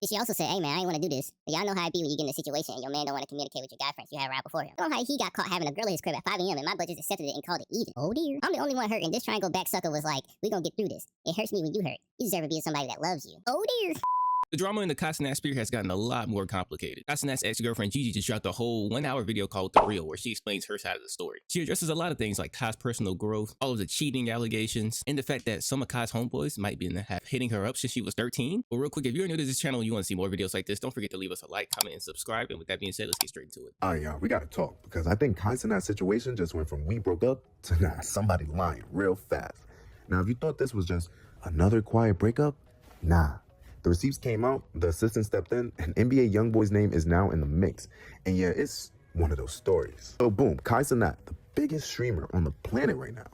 She also said, hey man, I ain't want to do this. But y'all know how it be when you get in a situation and your man don't want to communicate with your guy friends you had right before him. You know how he got caught having a girl at his crib at 5 a.m. and my butt just accepted it and called it even. Oh dear. I'm the only one hurt, and this triangle back sucker was like, we gonna get through this. It hurts me when you hurt. You deserve to be with somebody that loves you. Oh dear. The drama in the Kai Cenat sphere has gotten a lot more complicated. Kai Cenat's ex-girlfriend Gigi just dropped a whole 1-hour video called The Real, where she explains her side of the story. She addresses a lot of things like Kai's personal growth, all of the cheating allegations, and the fact that some of Kai's homeboys might be in the half hitting her up since she was 13. But real quick, if you're new to this channel and you want to see more videos like this, don't forget to leave us a like, comment, and subscribe. And with that being said, let's get straight into it. All right, y'all, we gotta talk, because I think Kai Cenat's situation just went from we broke up to nah, somebody lying real fast. Now, if you thought this was just another quiet breakup, nah. The receipts came out, the assistant stepped in, and NBA Youngboy's name is now in the mix. And yeah, it's one of those stories. So boom, Kai Cenat, the biggest streamer on the planet right now,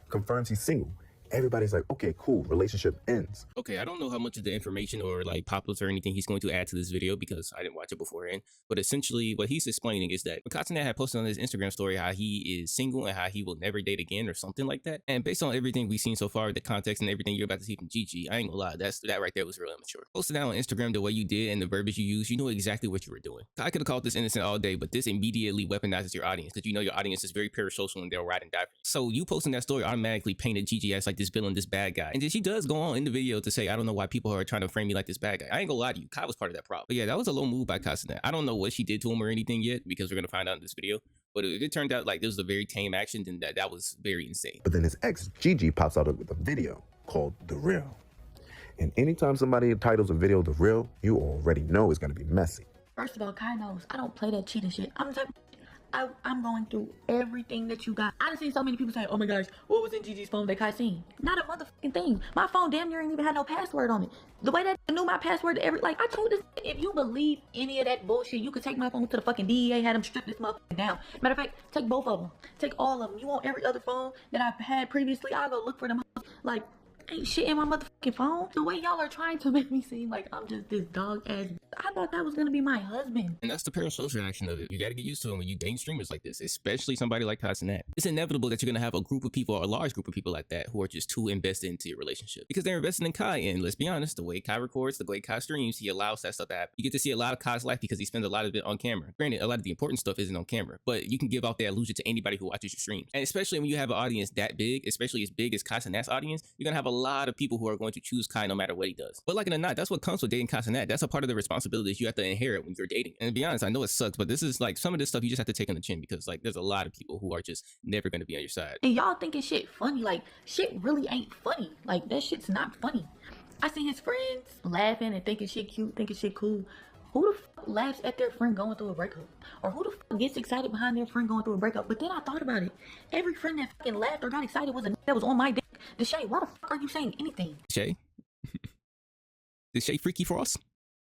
confirms he's single. Everybody's like, okay, cool, relationship ends. Okay, I don't know how much of the information or like pop-ups or anything he's going to add to this video because I didn't watch it beforehand. But essentially what he's explaining is that Kai Cenat had posted on his Instagram story how he is single and how he will never date again or something like that. And based on everything we've seen so far, the context and everything you're about to see from Gigi, I ain't gonna lie, that right there was real immature. Posted that on Instagram the way you did and the verbiage you used, you know exactly what you were doing. I could have called this innocent all day, but this immediately weaponizes your audience because you know your audience is very parasocial and they'll ride and die for you. So you posting that story automatically painted Gigi as like this villain, this bad guy. And then she does go on in the video to say, I don't know why people are trying to frame me like this bad guy. I ain't gonna lie to you, Kai was part of that problem. But yeah, that was a low move by Kai Cenat. I don't know what she did to him or anything yet because we're gonna find out in this video. But if it turned out like this was a very tame action, then that was very insane. But then his ex, Gigi, pops out with a video called The Real. And anytime somebody titles a video The Real, you already know it's gonna be messy. First of all, Kai knows I don't play that cheating shit. I'm the type I'm going through everything that you got. I done seen so many people say, oh my gosh, what was in Gigi's phone that Kai seen? Not a motherfucking thing. My phone damn near ain't even had no password on it. The way that I knew my password to like, I told this, if you believe any of that bullshit, you could take my phone to the fucking DEA, had them strip this motherfucker down. Matter of fact, take both of them. Take all of them. You want every other phone that I've had previously, I'll go look for them. Like, ain't shit in my motherfucking phone. The way y'all are trying to make me seem like I'm just this dog ass. I thought that was gonna be my husband. And that's the parasocial action of it. You gotta get used to it when you date streamers like this, especially somebody like Kai Cenat. It's inevitable that you're gonna have a group of people or a large group of people like that who are just too invested into your relationship because they're invested in Kai. And let's be honest, the way Kai records, the way Kai streams, he allows that stuff to happen. You get to see a lot of Kai's life because he spends a lot of it on camera. Granted, a lot of the important stuff isn't on camera, but you can give off that illusion to anybody who watches your streams. And especially when you have an audience that big, especially as big as Kai Cenat's audience, you're gonna have a lot of people who are going to choose Kai no matter what he does. But like it or not, that's what comes with dating Kai Cenat. That's a part of the responsibilities you have to inherit when you're dating. And to be honest, I know it sucks, but this is like some of this stuff you just have to take on the chin because like there's a lot of people who are just never going to be on your side. And y'all thinking shit funny, like shit really ain't funny. Like that shit's not funny. I see his friends laughing and thinking shit cute, thinking shit cool. Who the fuck laughs at their friend going through a breakup? Or who the fuck gets excited behind their friend going through a breakup? But then I thought about it. Every friend that fucking laughed or got excited was a that was on my dick. Deshae, why the fuck are you saying anything? Shay? Deshae Freaky Frost?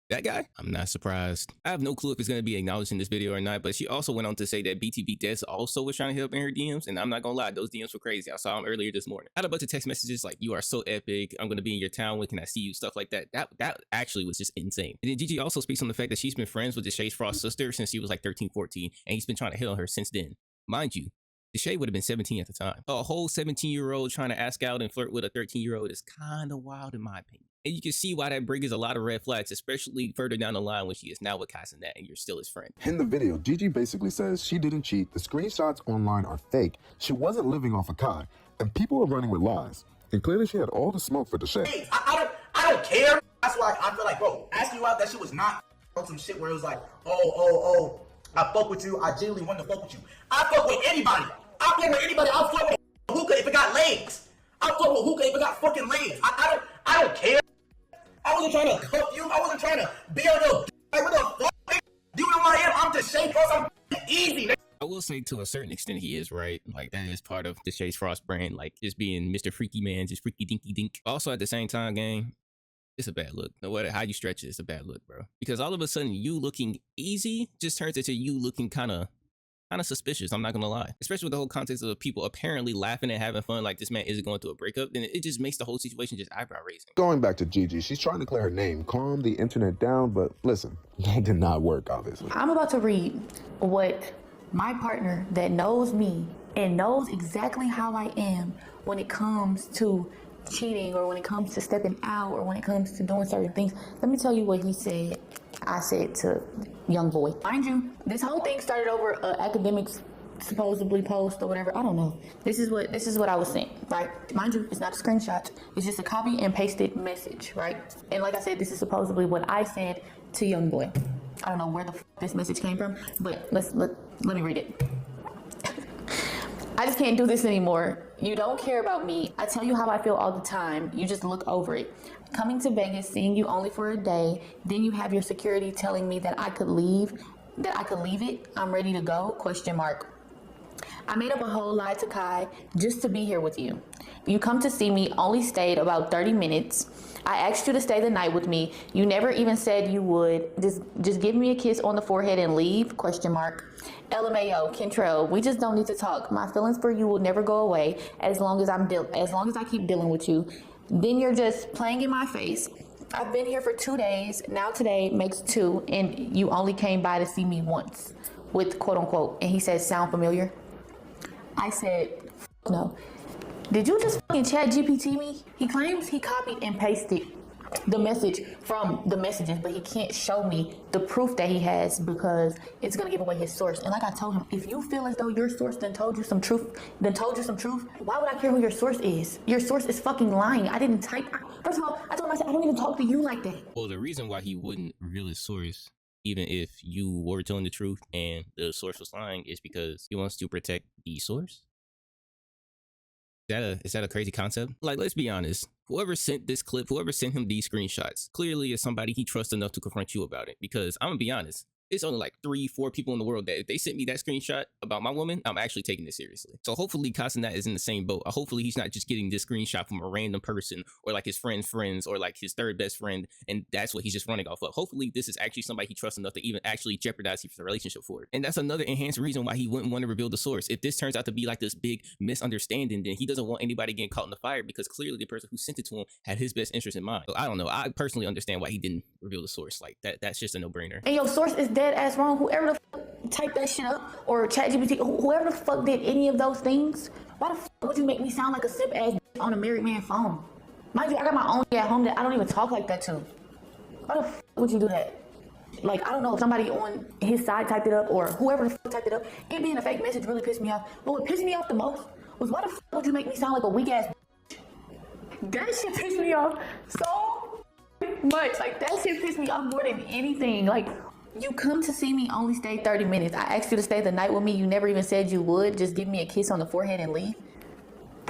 That guy? I'm not surprised. I have no clue if it's going to be acknowledged in this video or not, but she also went on to say that BTB Des also was trying to help in her DMs, and I'm not gonna lie, those DMs were crazy. I saw them earlier this morning. I had a bunch of text messages like, you are so epic, I'm going to be in your town, when can I see you, stuff like that. That actually was just insane. And then Gigi also speaks on the fact that she's been friends with Deshae Frost's sister since she was like 13, 14, and he's been trying to hit on her since then. Mind you, Deshae would have been 17 at the time. A whole 17-year-old trying to ask out and flirt with a 13-year-old is kind of wild in my opinion. And you can see why that brings a lot of red flags, especially further down the line when she is now with Kai Cenat and you're still his friend. In the video, Gigi basically says she didn't cheat, the screenshots online are fake, she wasn't living off of Kai, and people are running with lies. And clearly she had all the smoke for Deshae. Hey, I don't care. That's why I feel like, bro, asking you out, that shit was not some shit where it was like, oh, I fuck with you, I genuinely want to fuck with you. I fuck with anybody. I fuck with anybody. I'll fuck with hookah if it got legs. I'll fuck with hookah if it got fucking legs. I don't care. I wasn't trying to cuff you. I wasn't trying to be on your like, what the fuck? Do you know who I am? I'm Deshae Frost. I'm easy. I will say to a certain extent he is right. Like that is part of Deshae Frost brand, like just being Mr. Freaky Man, just freaky dinky dink. Also at the same time, gang, it's a bad look. No matter how you stretch it, it's a bad look, bro. Because all of a sudden you looking easy just turns into you looking kind of suspicious, I'm not gonna lie. Especially with the whole context of people apparently laughing and having fun like this man isn't going through a breakup, then it just makes the whole situation just eyebrow raising. Going back to Gigi, she's trying to clear her name, calm the internet down, but listen, that did not work, obviously. I'm about to read what my partner that knows me and knows exactly how I am when it comes to cheating, or when it comes to stepping out, or when it comes to doing certain things, let me tell you what he said. I said to Youngboy. Mind you, this whole thing started over academics supposedly post or whatever. I don't know. This is what I was saying, right? Mind you, it's not a screenshot. It's just a copy and pasted message, right? And like I said, this is supposedly what I said to Youngboy. I don't know where the this message came from, but let me read it. I just can't do this anymore. You don't care about me. I tell you how I feel all the time. You just look over it. Coming to Vegas, seeing you only for a day, then you have your security telling me that I could leave it. I'm ready to go, ? I made up a whole lie to Kai just to be here with you. You come to see me, only stayed about 30 minutes. I asked you to stay the night with me. You never even said you would. Just give me a kiss on the forehead and leave, ? LMAO, Kentrell, we just don't need to talk. My feelings for you will never go away as long as I keep dealing with you. Then you're just playing in my face. I've been here for 2 days. Now today makes 2, and you only came by to see me once with quote unquote. And he said, sound familiar? I said, no. Did you just fucking chat GPT me? He claims he copied and pasted the message from the messages, but he can't show me the proof that he has because it's gonna give away his source. And like I told him, if you feel as though your source then told you some truth, why would I care who your source is? Your source is fucking lying. I didn't type. First of all, I told him, I said, I don't even talk to you like that. Well, the reason why he wouldn't reveal his source, even if you were telling the truth and the source was lying, is because he wants to protect the source. Is that a crazy concept? Like, let's be honest. Whoever sent this clip, whoever sent him these screenshots, clearly is somebody he trusts enough to confront you about it. Because I'm gonna be honest, it's only like 3-4 people in the world that if they sent me that screenshot about my woman, I'm actually taking it seriously. So hopefully Kai Cenat is in the same boat. Hopefully he's not just getting this screenshot from a random person or like his friend's friends or like his third best friend, and that's what he's just running off of. Hopefully this is actually somebody he trusts enough to even actually jeopardize his relationship for it. And that's another enhanced reason why he wouldn't want to reveal the source. If this turns out to be like this big misunderstanding, then he doesn't want anybody getting caught in the fire because clearly the person who sent it to him had his best interest in mind. So I don't know. I personally understand why he didn't reveal the source. Like that's just a no-brainer. And your source is dead ass wrong. Whoever the fuck typed that shit up or ChatGPT, whoever the fuck did any of those things, why the fuck would you make me sound like a simp ass on a married man phone? Mind you, I got my own at home that I don't even talk like that to. Why the fuck would you do that? Like, I don't know if somebody on his side typed it up or whoever the fuck typed it up. It being a fake message really pissed me off. But what pissed me off the most was why the fuck would you make me sound like a weak ass? That shit pissed me off so much. Like, that shit pissed me off more than anything. Like, you come to see me, only stay 30 minutes. I asked you to stay the night with me. You never even said you would. Just give me a kiss on the forehead and leave.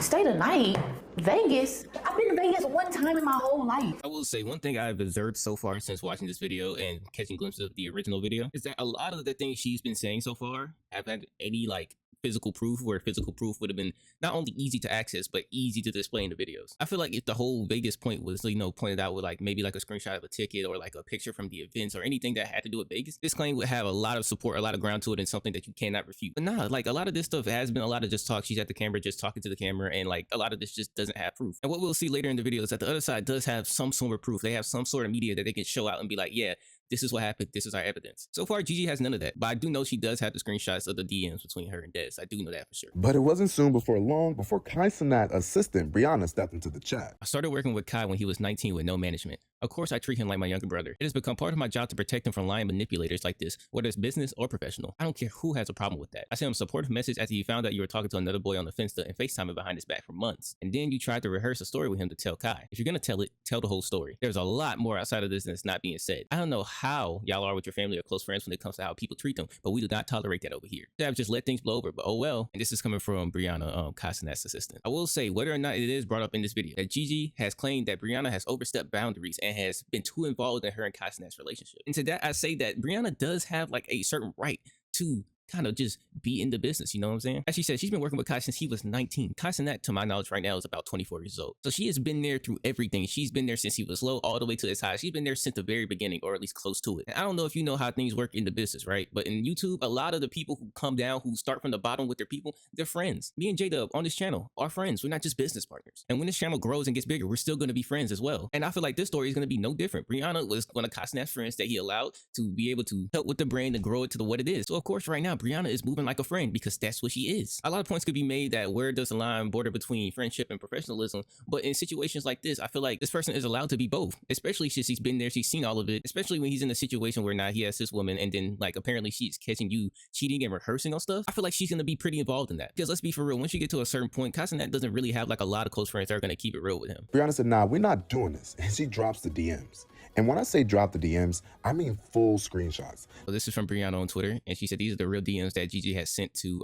Stay the night? Vegas? I've been to Vegas one time in my whole life. I will say one thing I've observed so far since watching this video and catching glimpses of the original video is that a lot of the things she's been saying so far have had any like physical proof, where physical proof would have been not only easy to access but easy to display in the videos. I feel like if the whole Vegas point was, you know, pointed out with like maybe like a screenshot of a ticket or like a picture from the events or anything that had to do with Vegas, this claim would have a lot of support, a lot of ground to it, and something that you cannot refute. But nah, like a lot of this stuff has been a lot of just talk. She's at the camera just talking to the camera, and like a lot of this just doesn't have proof. And what we'll see later in the video is that the other side does have some sort of proof. They have some sort of media that they can show out and be like, yeah, this is what happened. This is our evidence. So far, Gigi has none of that. But I do know she does have the screenshots of the DMs between her and Dez. I do know that for sure. But it wasn't soon before long before Kai Cenat assistant Brianna stepped into the chat. I started working with Kai when he was 19 with no management. Of course, I treat him like my younger brother. It has become part of my job to protect him from lying manipulators like this, whether it's business or professional. I don't care who has a problem with that. I sent him a supportive message after he found out you were talking to another boy on the Finsta and FaceTiming behind his back for months. And then you tried to rehearse a story with him to tell Kai. If you're gonna tell it, tell the whole story. There's a lot more outside of this that's not being said. I don't know how y'all are with your family or close friends when it comes to how people treat them, but we do not tolerate that over here. I've just let things blow over, but oh well. And this is coming from Brianna, Kai Cenat's assistant. I will say, whether or not it is brought up in this video, that Gigi has claimed that Brianna has overstepped boundaries and has been too involved in her and Kai Cenat's relationship. And to that, I say that Brianna does have like a certain right to kind of just be in the business, you know what I'm saying? As she said, she's been working with Kai since he was 19. Kai Cenat, to my knowledge right now, is about 24 years old. So she has been there through everything. She's been there since he was low all the way to his high. She's been there since the very beginning, or at least close to it. And I don't know if you know how things work in the business, right? But in YouTube, a lot of the people who come down, who start from the bottom with their people, they're friends. Me and J-Dub on this channel are friends. We're not just business partners. And when this channel grows and gets bigger, we're still going to be friends as well. And I feel like this story is going to be no different. Brianna was one of Kai Cenat's friends that he allowed to be able to help with the brand and grow it to what it is. So of course, right now, Brianna is moving like a friend because that's what she is. A lot of points could be made that where does the line border between friendship and professionalism, but in situations like this, I feel like this person is allowed to be both, especially since he's been there, she's seen all of it, especially when he's in a situation where now he has this woman and then like apparently she's catching you cheating and rehearsing on stuff. I feel like she's gonna be pretty involved in that. Because let's be for real, once you get to a certain point, Kai Cenat doesn't really have like a lot of close friends that are gonna keep it real with him. Brianna said, nah, we're not doing this. And she drops the DMs. And when I say drop the DMs, I mean full screenshots. So this is from Brianna on Twitter, and she said these are the real DMs that Gigi has sent to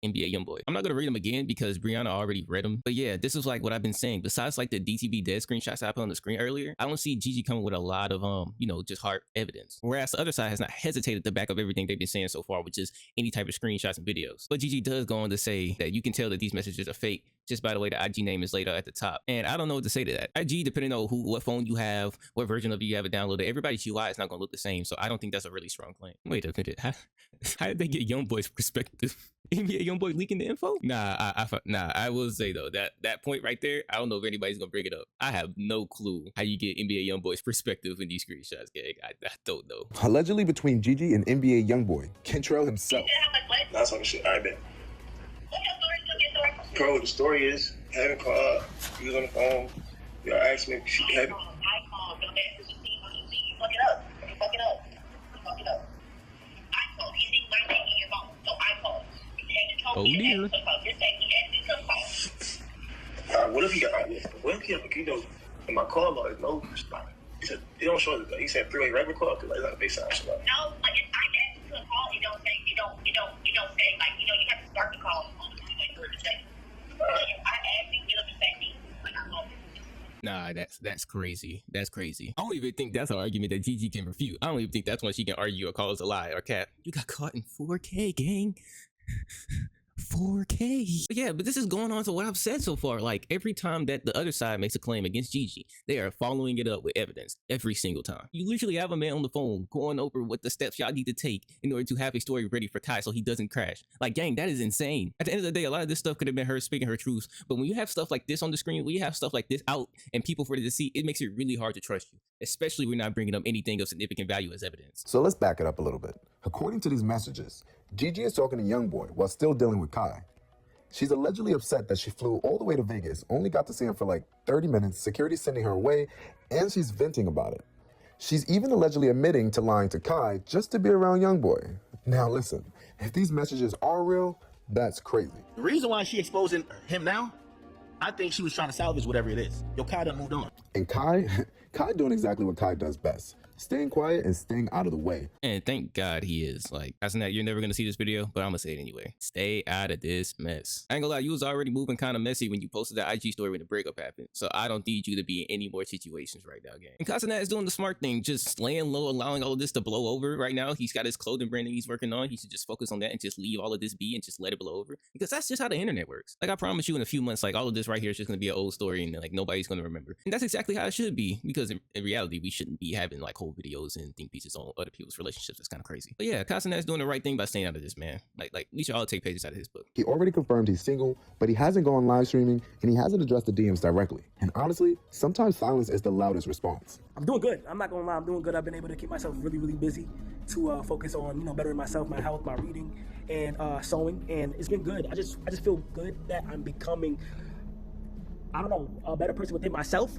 NBA Youngboy. I'm not gonna read them again because Brianna already read them. But yeah, this is like what I've been saying. Besides like the DTB dead screenshots I put on the screen earlier, I don't see Gigi coming with a lot of just hard evidence. Whereas the other side has not hesitated to back up everything they've been saying so far, which is any type of screenshots and videos. But Gigi does go on to say that you can tell that these messages are fake just by the way the IG name is laid out at the top. And I don't know what to say to that. IG, depending on what phone you have, what version of it you have it downloaded, everybody's UI is not gonna look the same. So I don't think that's a really strong claim. Wait a minute, how did they get Youngboy's perspective? NBA Youngboy leaking the info? Nah, I will say though, that point right there, I don't know if anybody's gonna bring it up. I have no clue how you get NBA Youngboy's perspective in these screenshots, gang. I don't know. Allegedly between Gigi and NBA Youngboy, Kentrell himself. That's on the shit. All right, bet. Bro, the story is, having called, he was on the phone, y'all asked me if she had it. Oh dear. What if he got in my call log, no, he said, it don't show it, he said 3-way regular call, because like, it's not a base sound. So, like, no, like if I get to a call, it don't say, you don't say, like, you have to start the call. Nah, that's crazy. That's crazy. I don't even think that's an argument that Gigi can refute. I don't even think that's one she can argue or call us a lie or cap. You got caught in 4K, gang. 4K. But this is going on to what I've said so far. Like every time that the other side makes a claim against Gigi, they are following it up with evidence every single time. You literally have a man on the phone going over what the steps y'all need to take in order to have a story ready for Kai so he doesn't crash. Like, gang, that is insane. At the end of the day, a lot of this stuff could have been her speaking her truth. But when you have stuff like this on the screen, when you have stuff like this out and people for it to see, it makes it really hard to trust you, especially when you're not bringing up anything of significant value as evidence. So let's back it up a little bit. According to these messages, Gigi is talking to Youngboy while still dealing with Kai. She's allegedly upset that she flew all the way to Vegas, only got to see him for like 30 minutes, security sending her away, and she's venting about it. She's even allegedly admitting to lying to Kai just to be around Youngboy. Now listen, if these messages are real, that's crazy. The reason why she exposing him now, I think she was trying to salvage whatever it is. Yo, Kai done moved on. And Kai doing exactly what Kai does best. Staying quiet and staying out of the way. And thank God he is. Like, Kai Cenat, you're never gonna see this video, but I'm gonna say it anyway. Stay out of this mess. I ain't gonna lie, you was already moving kind of messy when you posted that IG story when the breakup happened. So I don't need you to be in any more situations right now, gang. And Kai Cenat is doing the smart thing, just laying low, allowing all of this to blow over right now. He's got his clothing brand that he's working on. He should just focus on that and just leave all of this be and just let it blow over. Because that's just how the internet works. Like, I promise you in a few months, like all of this right here is just gonna be an old story and like nobody's gonna remember. And that's exactly how it should be. Because in reality, we shouldn't be having like whole videos and think pieces on other people's relationships. That's kind of crazy. But yeah, Kai Cenat's doing the right thing by staying out of this, man. Like we should all take pages out of his book. He already confirmed he's single, but he hasn't gone live streaming and he hasn't addressed the DMs directly. And honestly, sometimes silence is the loudest response. I'm doing good. I'm not gonna lie, I'm doing good. I've been able to keep myself really, really busy to focus on, bettering myself, my health, my reading, and sewing. And it's been good. I just feel good that I'm becoming, a better person within myself.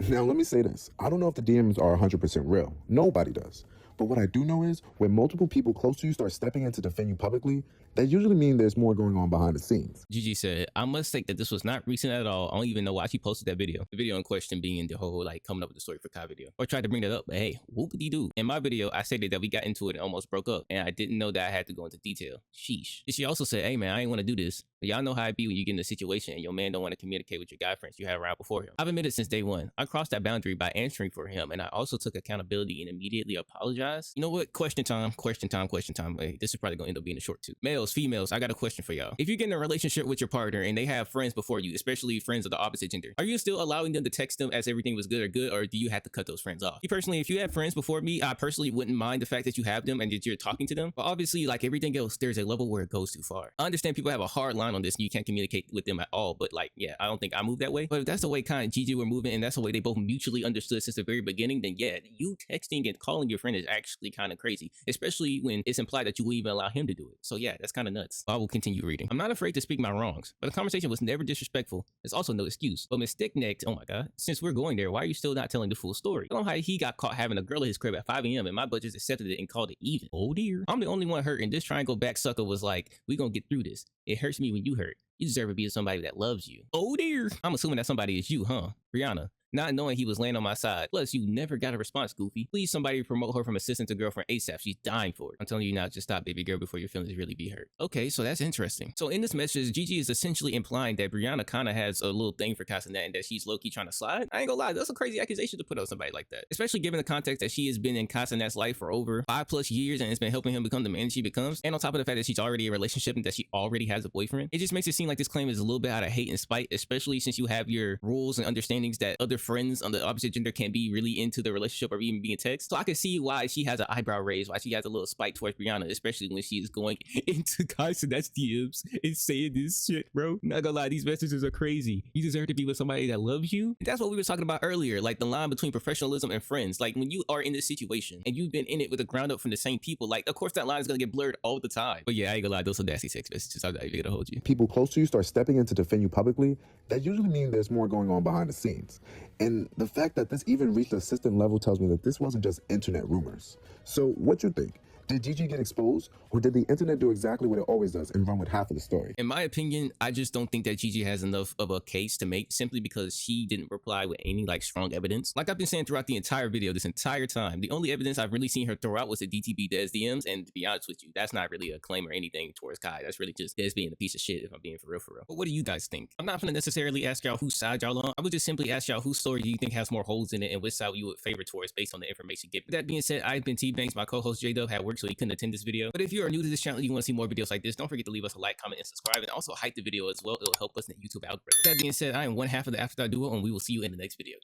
Now, let me say this. I don't know if the DMs are 100% real. Nobody does. But what I do know is when multiple people close to you start stepping in to defend you publicly, that usually means there's more going on behind the scenes. Gigi said, I must think that this was not recent at all. I don't even know why she posted that video. The video in question being the whole like coming up with the story for Kai video. Or tried to bring that up, but hey, whoop-de-doo. In my video, I stated that we got into it and almost broke up, and I didn't know that I had to go into detail. Sheesh. And she also said, hey man, I ain't want to do this. But y'all know how it be when you get in a situation and your man don't want to communicate with your guy friends you had around before him. I've admitted since day one, I crossed that boundary by answering for him, and I also took accountability and immediately apologized. You know what? Question time. Hey, this is probably gonna end up being a short too. Males, females, I got a question for y'all. If you get in a relationship with your partner and they have friends before you, especially friends of the opposite gender, are you still allowing them to text them as everything was good, or do you have to cut those friends off? Me personally, if you have friends before me, I personally wouldn't mind the fact that you have them and that you're talking to them. But obviously, like everything else, there's a level where it goes too far. I understand people have a hard line on this and you can't communicate with them at all, but like, yeah, I don't think I move that way. But if that's the way Kai and Gigi were moving and that's the way they both mutually understood since the very beginning, then yeah, you texting and calling your friend is actually kind of crazy, especially when it's implied that you will even allow him to do it. So yeah, that's kind of nuts. I will continue reading. I'm not afraid to speak my wrongs, but the conversation was never disrespectful. There's also no excuse. But Miss Sticknecked, oh my god, since we're going there, why are you still not telling the full story? I don't know how he got caught having a girl at his crib at 5 a.m. and my buddies accepted it and called it even. Oh dear. I'm the only one hurt, and this triangle back sucker was like, we gonna get through this. It hurts me when you hurt. You deserve to be with somebody that loves you. Oh dear. I'm assuming that somebody is you, huh? Brianna. Not knowing he was laying on my side. Plus, you never got a response, Goofy. Please, somebody promote her from assistant to girlfriend ASAP. She's dying for it. I'm telling you now, just stop, baby girl, before your feelings really be hurt. Okay, so that's interesting. So in this message, Gigi is essentially implying that Brianna kind of has a little thing for Kai Cenat and that she's low-key trying to slide. I ain't gonna lie, that's a crazy accusation to put on somebody like that. Especially given the context that she has been in Kai Cenat's life for over 5+ years and has been helping him become the man she becomes. And on top of the fact that she's already in a relationship and that she already has a boyfriend, it just makes it seem like this claim is a little bit out of hate and spite, especially since you have your rules and understandings that other friends on the opposite gender can't be really into the relationship or even be in text. So I can see why she has an eyebrow raised, why she has a little spite towards Brianna, especially when she is going into Kai Cenat's DMs and saying this shit, bro. Not gonna lie, these messages are crazy. You deserve to be with somebody that loves you. And that's what we were talking about earlier, like the line between professionalism and friends. Like when you are in this situation and you've been in it with the ground up from the same people, like of course that line is gonna get blurred all the time. But yeah, I ain't gonna lie, those are nasty text messages. I'm not even gonna hold you. People close to you start stepping in to defend you publicly, that usually means there's more going on behind the scenes. And the fact that this even reached the assistant level tells me that this wasn't just internet rumors. So what you think? Did Gigi get exposed, or did the internet do exactly what it always does and run with half of the story? In my opinion, I just don't think that Gigi has enough of a case to make simply because she didn't reply with any like strong evidence. Like I've been saying throughout the entire video, this entire time, the only evidence I've really seen her throw out was the DTB Dez DMs, and to be honest with you, that's not really a claim or anything towards Kai. That's really just Dez being a piece of shit, if I'm being for real for real. But what do you guys think? I'm not gonna necessarily ask y'all whose side y'all on. I would just simply ask y'all whose story do you think has more holes in it and which side you would favor towards based on the information given. With that being said, I've been T-Banks. My co-host J-Dub had work so he couldn't attend this video. But if you are new to this channel and you want to see more videos like this, don't forget to leave us a like, comment, and subscribe, and also hype the video as well. It'll help us in the YouTube algorithm. With that being said, I am one half of the After Dark Duo, and we will see you in the next video.